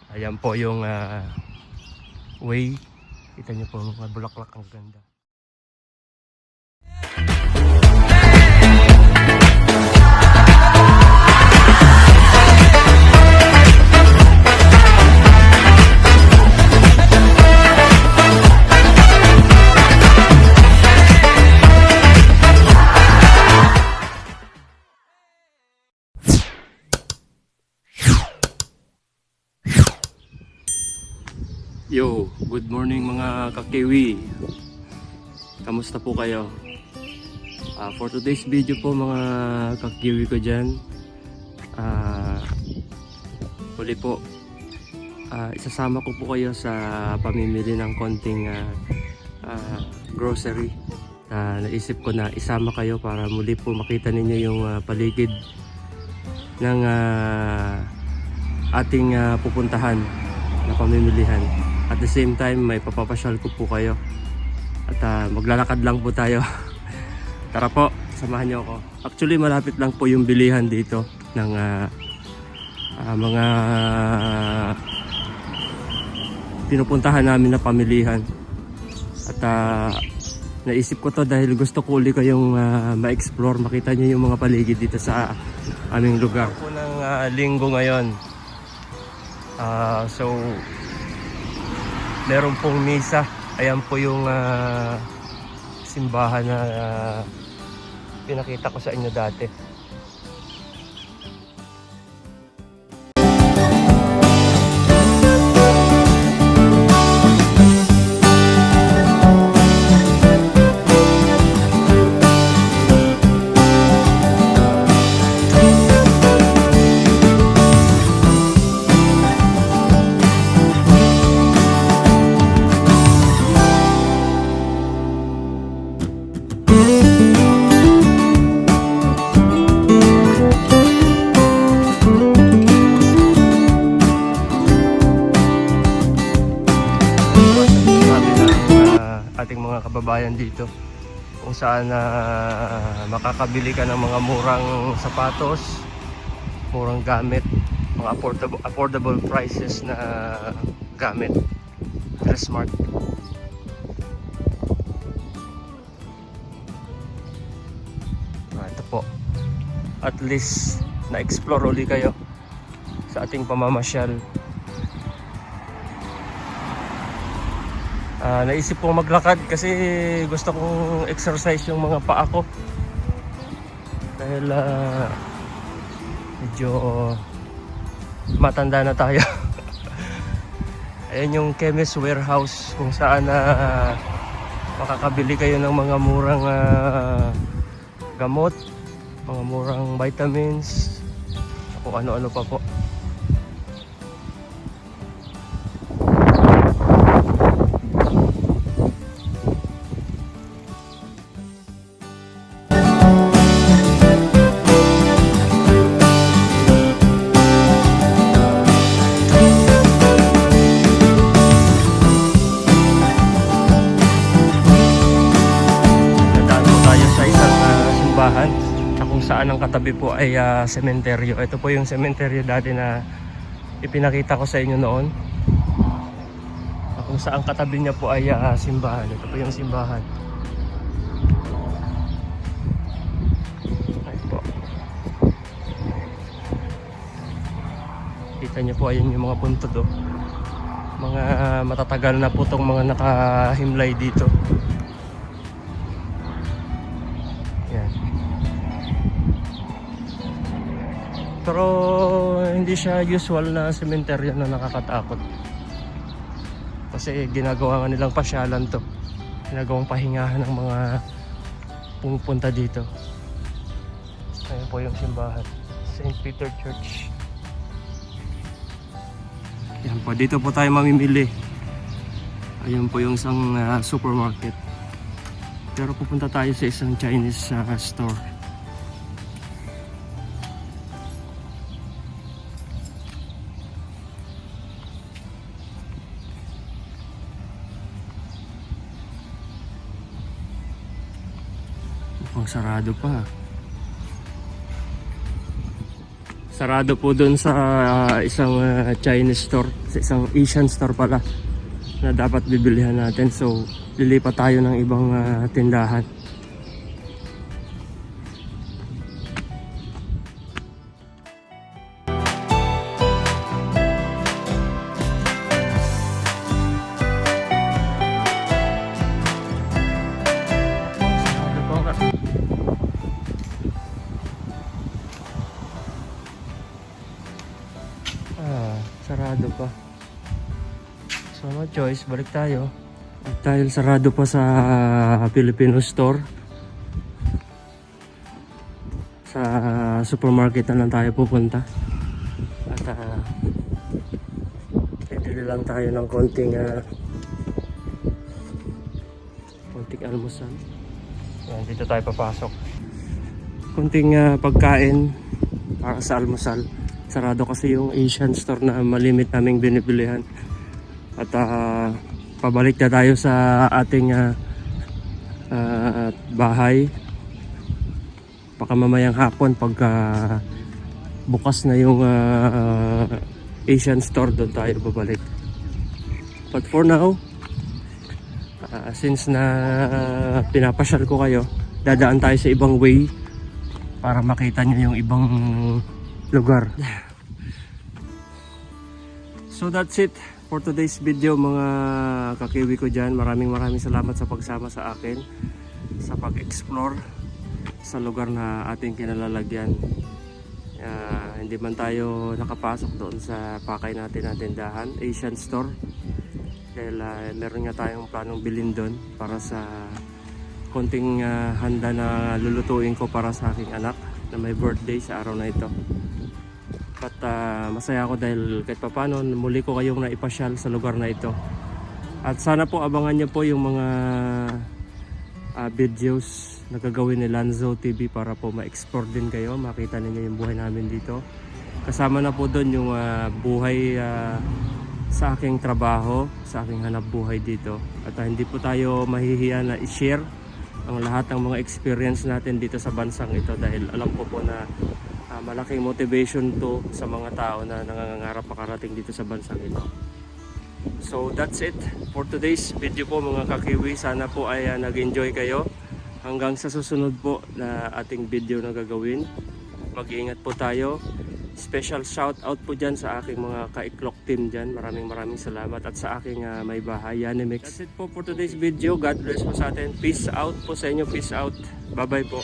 Ayan po yung way. Kita nyo po mga bulaklak, ang ganda. Yo, good morning mga kakiwi. Kamusta po kayo? For today's video po mga kakiwi ko dyan, huli po, isasama ko po kayo sa pamimili ng konting grocery. Naisip ko na isama kayo para muli po makita ninyo yung paligid ng ating pupuntahan na pamimilihan. At the same time, may papapasyal ko po kayo. At maglalakad lang po tayo. Tara po, samahan niyo ako. Actually, malapit lang po yung bilihan dito ng mga pinupuntahan namin na pamilihan. At naisip ko to dahil gusto ko uli kayong ma-explore. Makita niyo yung mga paligid dito sa aming lugar. Po ng linggo ngayon. So meron pong misa. Ayan po yung simbahan na pinakita ko sa inyo dati. Ating mga kababayan dito kung saan makakabili ka ng mga murang sapatos, murang gamit, mga affordable prices na gamit. Dressmart. Ito po, at least na-explore ulit kayo sa ating pamamasyal. Naisip kong maglakad kasi gusto kong exercise yung mga paa ko dahil medyo matanda na tayo. Ayan yung Chemist Warehouse kung saan makakabili kayo ng mga murang gamot, mga murang vitamins, kung ano-ano pa po. Kung saan ang katabi po ay sementeryo. Ito po yung sementeryo dati na ipinakita ko sa inyo noon. Kung saan katabi niya po ay simbahan. Ito po yung simbahan. Ay po. Kita niyo po, ayun yung mga puntod oh. Mga matatagal na po itong mga nakahimlay dito. Pero hindi siya usual na sementeryo na nakakatakot. Kasi ginagawa nga nilang pasyalan to. Ginagawang pahingahan ng mga pumupunta dito. Ayan po yung simbahan, St. Peter Church. Ayan po, dito po tayo mamimili. Ayan po yung isang supermarket. Pero pupunta tayo sa isang Chinese store. Mukhang sarado pa. Sarado po doon sa isang Chinese store, sa isang Asian store pala na dapat bibilihan natin. So lilipat tayo ng ibang tindahan. Sarado pa. So no choice, balik tayo. Dahil sarado pa sa Filipino store, sa supermarket na lang tayo pupunta. At bibili lang tayo ng konting almusal. Yan, dito tayo papasok. Konting pagkain para sa almusal. Sarado kasi yung Asian store na malimit naming binibilihan. At pabalik na tayo sa ating bahay. Baka mamayang hapon pagka bukas na yung Asian store, doon tayo babalik. But for now, since na pinapasyal ko kayo, dadaan tayo sa ibang way para makita nyo yung ibang lugar. So that's it for today's video, mga kakiwi ko dyan. Maraming salamat sa pagsama sa akin sa pag-explore sa lugar na ating kinalalagyan. Hindi man tayo nakapasok doon sa pakay natin na tindahan, Asian store, dahil meron nga tayong planong bilhin doon para sa konting handa na lulutuin ko para sa aking anak na may birthday sa araw na ito. But masaya ako dahil kahit papano muli ko kayong naipasyal sa lugar na ito. At sana po abangan niyo po yung mga videos na gagawin ni Lanzo TV para po ma-explore din kayo, makita ninyo yung buhay namin dito. Kasama na po doon yung buhay sa aking trabaho, sa aking hanap buhay dito. At hindi po tayo mahihiya na i-share ang lahat ng mga experience natin dito sa bansang ito, dahil alam ko po na malaking motivation to sa mga tao na nangangarap makarating dito sa bansang ito. So that's it for today's video po, mga kakiwi. Sana po ay nag-enjoy kayo. Hanggang sa susunod po na ating video na gagawin. Mag-iingat po tayo. Special shout out po dyan sa aking mga ka-Iklok team dyan. Maraming salamat. At sa aking may bahay, Yanimix. That's it po for today's video. God bless po sa atin. Peace out po sa inyo. Peace out. Bye bye po.